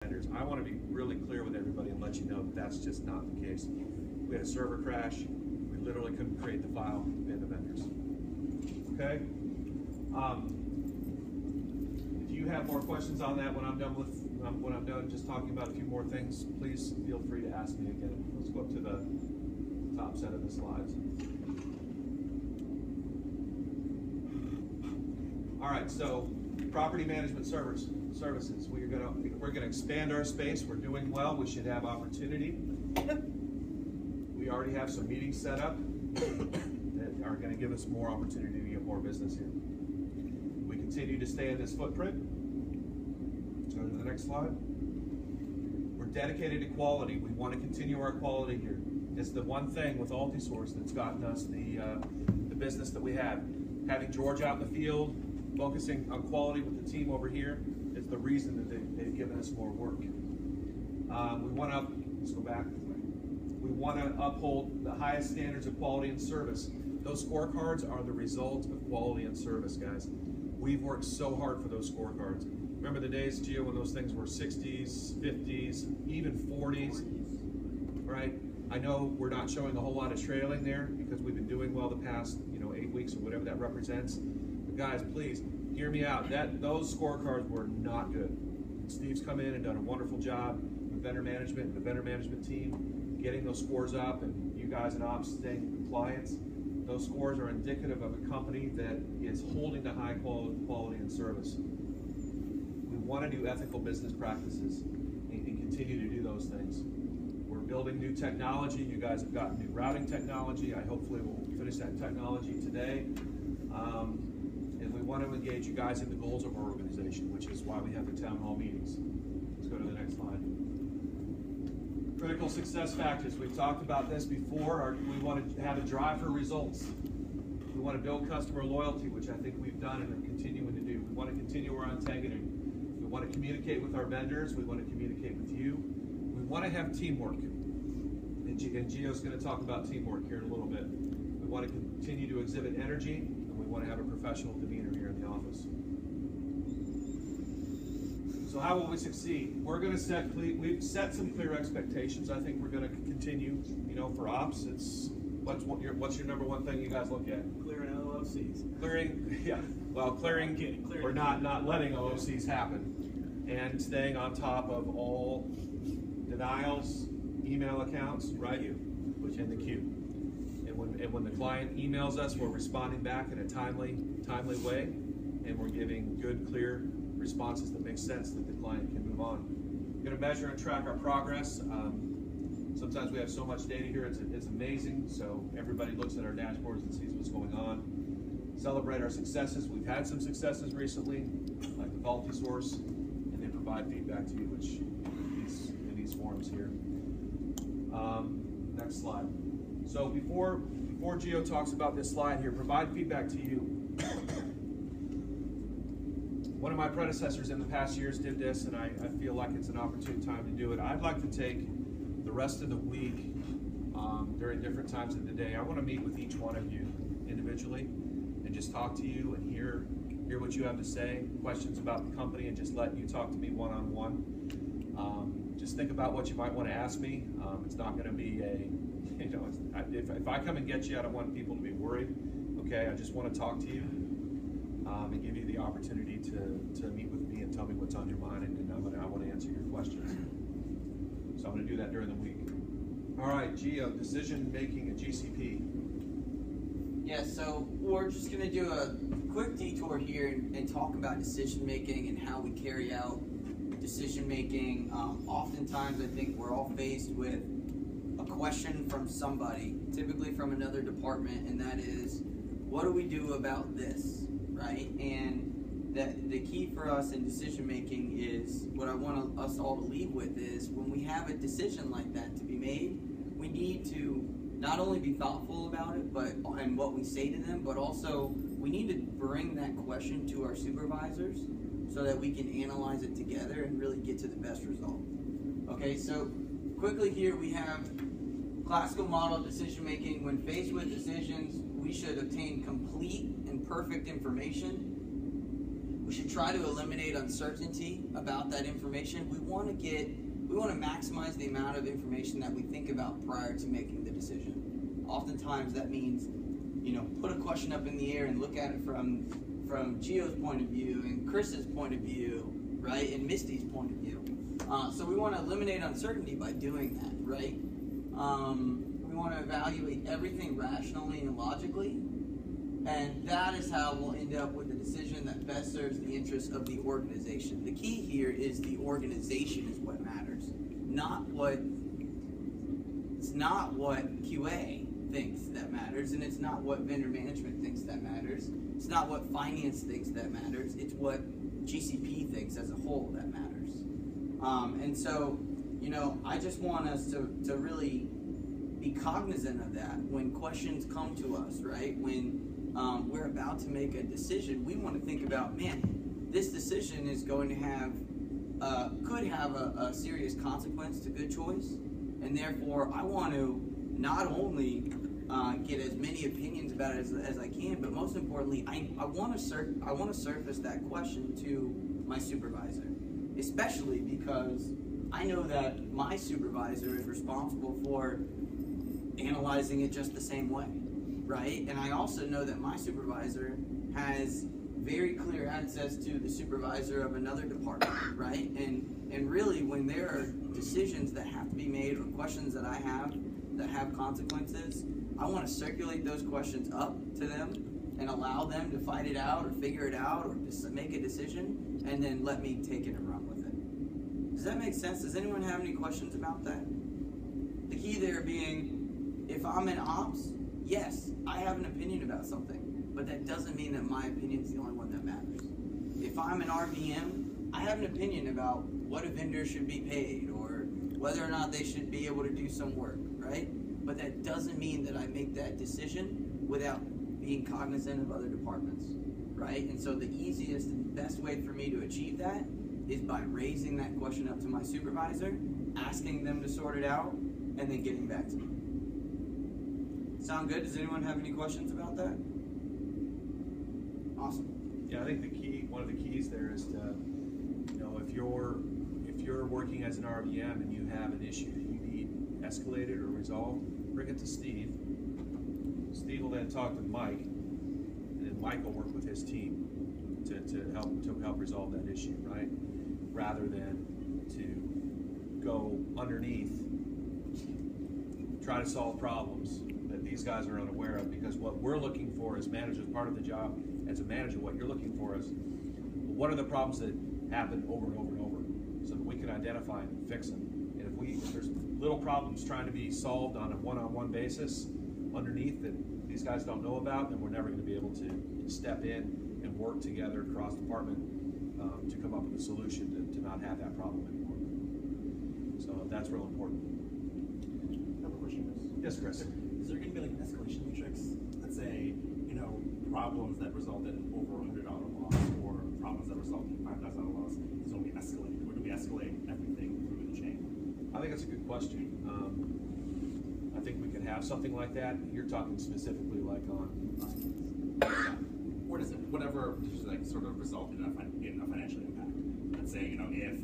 vendors. I want to be really clear with everybody and let you know that that's just not the case. We had a server crash. We literally couldn't create the file in the vendors. Okay? If you have more questions on that when I'm done just talking about a few more things, please feel free to ask me again. Let's go up to the top set of the slides. All right, so property management services. We're gonna expand our space. We're doing well. We should have opportunity. We already have some meetings set up that are going to give us more opportunity to get more business here. We continue to stay in this footprint. Let's go to the next slide. We're dedicated to quality. We want to continue our quality here. It's the one thing with Altisource that's gotten us the business that we have. Having George out in the field, focusing on quality with the team over here is the reason that they've given us more work. We want to, let's go back. We want to uphold the highest standards of quality and service. Those scorecards are the result of quality and service, guys. We've worked so hard for those scorecards. Remember the days, Gio, when those things were 60s, 50s, even 40s, right? I know we're not showing a whole lot of trailing there because we've been doing well the past, 8 weeks or whatever that represents. But guys, please hear me out. Those scorecards were not good. Steve's come in and done a wonderful job with vendor management and the vendor management team, getting those scores up, and you guys in ops staying in compliance. Those scores are indicative of a company that is holding to high quality and service. We want to do ethical business practices and continue to do those things. We're building new technology. You guys have got new routing technology. I hopefully will finish that technology today. And we want to engage you guys in the goals of our organization, which is why we have the town hall meetings. Let's go to the next slide. Critical success factors. We've talked about this before. We want to have a drive for results. We want to build customer loyalty, which I think we've done and are continuing to do. We want to continue our integrity. We want to communicate with our vendors. We want to communicate with you. We want to have teamwork. And Gio's going to talk about teamwork here in a little bit. We want to continue to exhibit energy, and we want to have a professional demeanor here in the office. So how will we succeed? We've set some clear expectations. I think we're going to continue, for ops, what's your number one thing you guys look at? Clearing OOCs. Clearing or not letting OOCs happen, and staying on top of all denials, email accounts, right? In the queue. And when the client emails us, we're responding back in a timely way, and we're giving good, clear responses that make sense that the client can move on. We're going to measure and track our progress. Sometimes we have so much data here, it's amazing. So everybody looks at our dashboards and sees what's going on. Celebrate our successes. We've had some successes recently, like with Altisource, and then provide feedback to you, which in these forums here. Next slide. So before Gio talks about this slide here, provide feedback to you. One of my predecessors in the past years did this, and I feel like it's an opportune time to do it. I'd like to take the rest of the week during different times of the day. I want to meet with each one of you individually and just talk to you and hear what you have to say, questions about the company, and just let you talk to me one-on-one. Just think about what you might want to ask me. It's not going to be if I come and get you, I don't want people to be worried. Okay, I just want to talk to you and give you the opportunity to meet with me and tell me what's on your mind, and I want to answer your questions. So I'm going to do that during the week. All right, Gio, decision making at GCP. Yeah, so we're just going to do a quick detour here and talk about decision making and how we carry out decision making. Oftentimes, I think we're all faced with a question from somebody, typically from another department, and that is, what do we do about this, right? And the key for us in decision making is, what I want us all to leave with is, when we have a decision like that to be made, we need to not only be thoughtful about it, and what we say to them, but also we need to bring that question to our supervisors so that we can analyze it together and really get to the best result. Okay, so quickly here we have classical model decision making. When faced with decisions, we should obtain complete and perfect information. We should try to eliminate uncertainty about that information. We want to maximize the amount of information that we think about prior to making the decision. Oftentimes that means, put a question up in the air and look at it from Gio's point of view and Chris's point of view, right, and Misty's point of view. So we want to eliminate uncertainty by doing that, right? We want to evaluate everything rationally and logically, and that is how we'll end up with a decision that best serves the interests of the organization. The key here is the organization is what matters, it's not what QA thinks that matters, and it's not what vendor management thinks that matters. It's not what finance thinks that matters. It's what GCP thinks as a whole that matters. And so, I just want us to really be cognizant of that when questions come to us, right? When we're about to make a decision, we want to think about, man, this decision is going to have, could have a serious consequence to good choice, and therefore I want to not only get as many opinions about it as I can, but most importantly, I want to surface that question to my supervisor, especially because I know that my supervisor is responsible for analyzing it just the same way, right? And I also know that my supervisor has very clear access to the supervisor of another department, right? And really, when there are decisions that have to be made or questions that I have that have consequences, I want to circulate those questions up to them and allow them to fight it out or figure it out or just make a decision, and then let me take it and run with it. Does that make sense? Does anyone have any questions about that? The key there being, if I'm in ops, yes, I have an opinion about something, but that doesn't mean that my opinion is the only one that matters. If I'm an RVM, I have an opinion about what a vendor should be paid or whether or not they should be able to do some work, right? But that doesn't mean that I make that decision without being cognizant of other departments, right? And so the easiest and best way for me to achieve that is by raising that question up to my supervisor, asking them to sort it out, and then getting back to me. Sound good? Does anyone have any questions about that? Awesome. Yeah, I think one of the keys there is to, if you're working as an RVM and you have an issue that you need escalated or resolved, bring it to Steve. Steve will then talk to Mike, and then Mike will work with his team to help resolve that issue, right? Rather than to go underneath, try to solve problems that these guys are unaware of, because what we're looking for as managers, part of the job as a manager, what you're looking for is what are the problems that happen over and over and over, so that we can identify and fix them. And if there's little problems trying to be solved on a one-on-one basis underneath that these guys don't know about, then we're never going to be able to step in and work together across department to come up with a solution to not have that problem anymore. So that's real important. I have a question, Chris. Yes, Chris. Is there going to be like an escalation matrix? Let's say, problems that result in over $100 loss or problems that result in $5,000 loss is going to be escalated. We're going to be escalating everything through the chain. I think that's a good question. I think we could have something like that. You're talking specifically like on. Or does it, whatever, just like sort of result in a financial impact. Let's say, if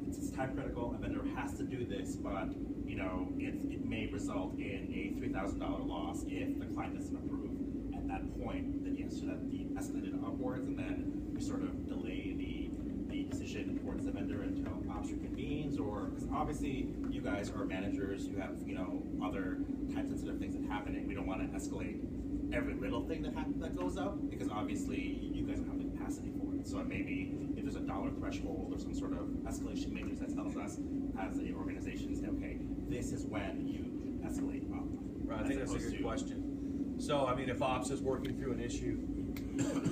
it's time critical, a vendor has to do this, but it may result in a $3,000 loss if the client doesn't approve. At that point, then yes, should that be escalated upwards, and then we sort of delay the decision towards the vendor until ops reconvenes, or because obviously you guys are managers, you have other time-sensitive things that happen, and we don't want to escalate every little thing that goes up, because obviously you guys don't have the capacity for it. So maybe if there's a dollar threshold or some sort of escalation matrix that tells us as an organization, say, okay, this is when you escalate up. Right, I think that's a good question. So, if ops is working through an issue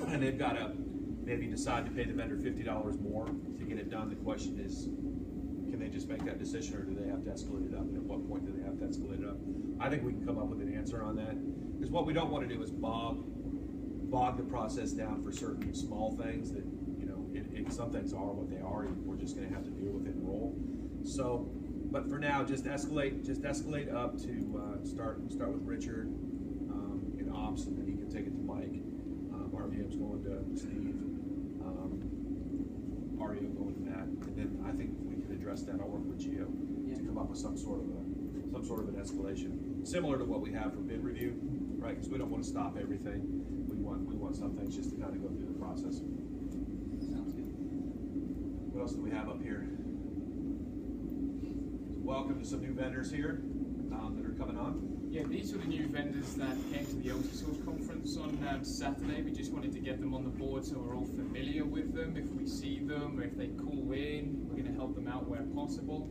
and they've got to maybe decide to pay the vendor $50 more to get it done, the question is, can they just make that decision, or do they have to escalate it up? And at what point do they have to escalate it up? I think we can come up with an answer on that. Because what we don't want to do is bog the process down for certain small things that, some things are what they are, and we're just going to have to deal with it and roll. So, but for now, just escalate up to start with Richard in ops, and then he can take it to Mike. RVM's going to Steve. party will go into that, and then I think we can address that. I'll work with Gio to come up with some sort of an escalation, similar to what we have for bid review, right? Because we don't want to stop everything. We want some things just to kind of go through the process. Sounds good. What else do we have up here? Welcome to some new vendors here that are coming on. Yeah, these are the new vendors that came to the Altisource conference on Saturday. We just wanted to get them on the board so we're all familiar with them. If we see them or if they call in, we're going to help them out where possible.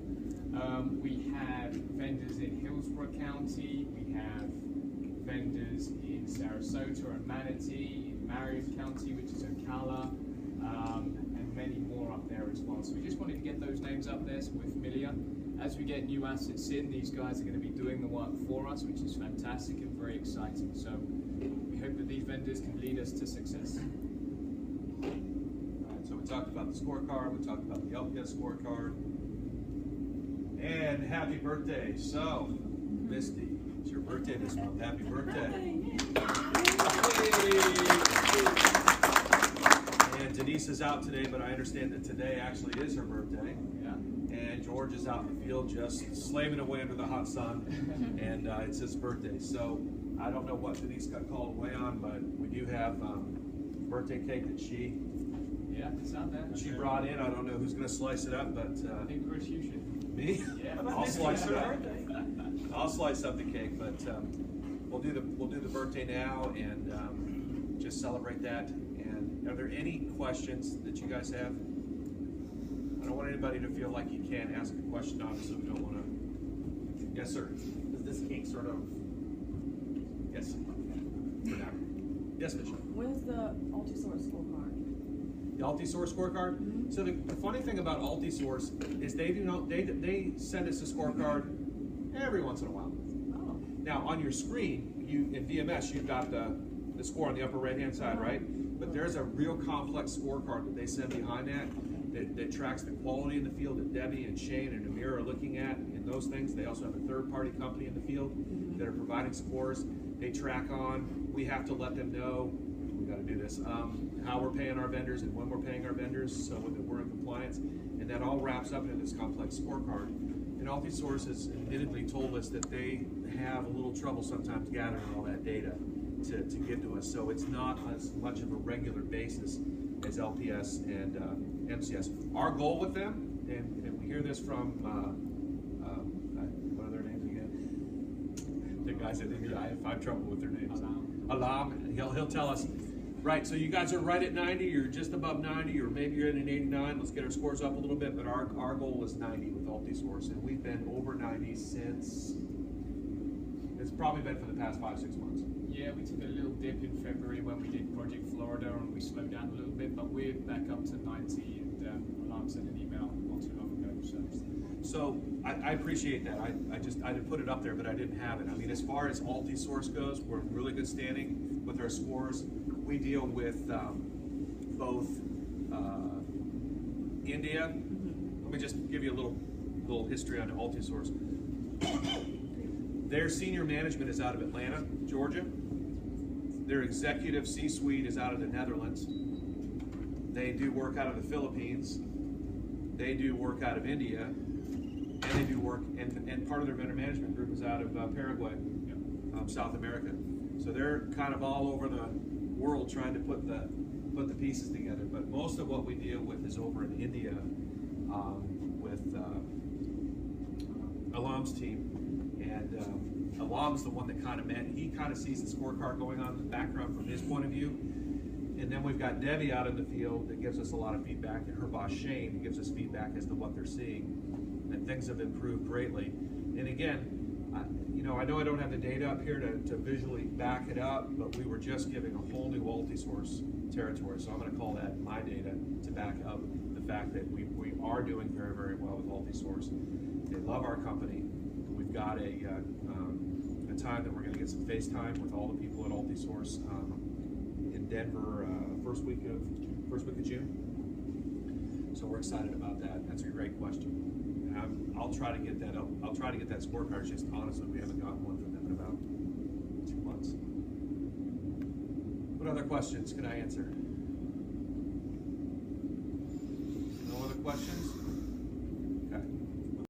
We have vendors in Hillsborough County. We have vendors in Sarasota and Manatee, in Marion County, which is Ocala, and many more up there as well. So we just wanted to get those names up there so we're familiar. As we get new assets in, these guys are going to be doing the work for us, which is fantastic and very exciting. So we hope that these vendors can lead us to success. All right, so we talked about the scorecard, we talked about the LPS scorecard, and happy birthday. So, Misty, it's your birthday this month. Happy birthday. And Denise is out today, but I understand that today actually is her birthday. And George is out in the field just slaving away under the hot sun, and it's his birthday. So I don't know what Denise got called away on, but we do have birthday cake that she It's out there. She brought in. I don't know who's going to slice it up, but I think Chris, you should. me? Yeah. I'll slice it up. I'll slice up the cake, but we'll do the birthday now and just celebrate that. And are there any questions that you guys have? I don't want anybody to feel like you can't ask a question. Obviously, we don't want to. Yes, sir. Does this cake sort of? Yes. For now. Yes, Bishop. When's the Altisource scorecard? The Altisource scorecard. Mm-hmm. So the funny thing about Altisource is they send us a scorecard every once in a while. Oh. Now on your screen, in VMS you've got the score on the upper right hand side, right? But there's a real complex scorecard that they send behind that tracks the quality in the field that Debbie and Shane and Amir are looking at and those things. They also have a third-party company in the field that are providing scores. They track on. We have to let them know, we got to do this, how we're paying our vendors and when we're paying our vendors so that we're in compliance. And that all wraps up into this complex scorecard. And Altisource has admittedly told us that they have a little trouble sometimes gathering all that data to give to us. So it's not as much of a regular basis as LPS and MCS. Our goal with them, and we hear this from, what are their names again? The guys at NBI, I have trouble with their names. Alam, he'll tell us, right, so you guys are right at 90, you're just above 90, or maybe you're at an 89, let's get our scores up a little bit, but our goal is 90 with Altisource, and we've been over 90 since, it's probably been for the past 5-6 months. Yeah, we took a little dip in February when we did Project Florida and we slowed down a little bit, but we're back up to 90 and Alarm sent an email not too long ago. So I appreciate that. I didn't put it up there, but I didn't have it. I mean, as far as Altisource goes, we're in really good standing with our scores. We deal with both India. Let me just give you a little history on Altisource. Their senior management is out of Atlanta, Georgia. Their executive C-suite is out of the Netherlands. They do work out of the Philippines. They do work out of India. And they do work, and part of their vendor management group is out of Paraguay, South America. So they're kind of all over the world trying to put the pieces together. But most of what we deal with is over in India with Alam's team. And Alam's the one that he kind of sees the scorecard going on in the background from his point of view. And then we've got Debbie out in the field that gives us a lot of feedback, and her boss Shane gives us feedback as to what they're seeing. And things have improved greatly. And again, I know I don't have the data up here to visually back it up, but we were just giving a whole new Altisource territory. So I'm going to call that my data to back up the fact that we are doing very, very well with Altisource. They love our company. We've got a time that we're going to get some FaceTime with all the people at Altisource in Denver first week of June. So we're excited about that. That's a great question. And I'll try to get that up. I'll try to get that scorecard. Just honestly, we haven't gotten one from them in about 2 months. What other questions can I answer? questions?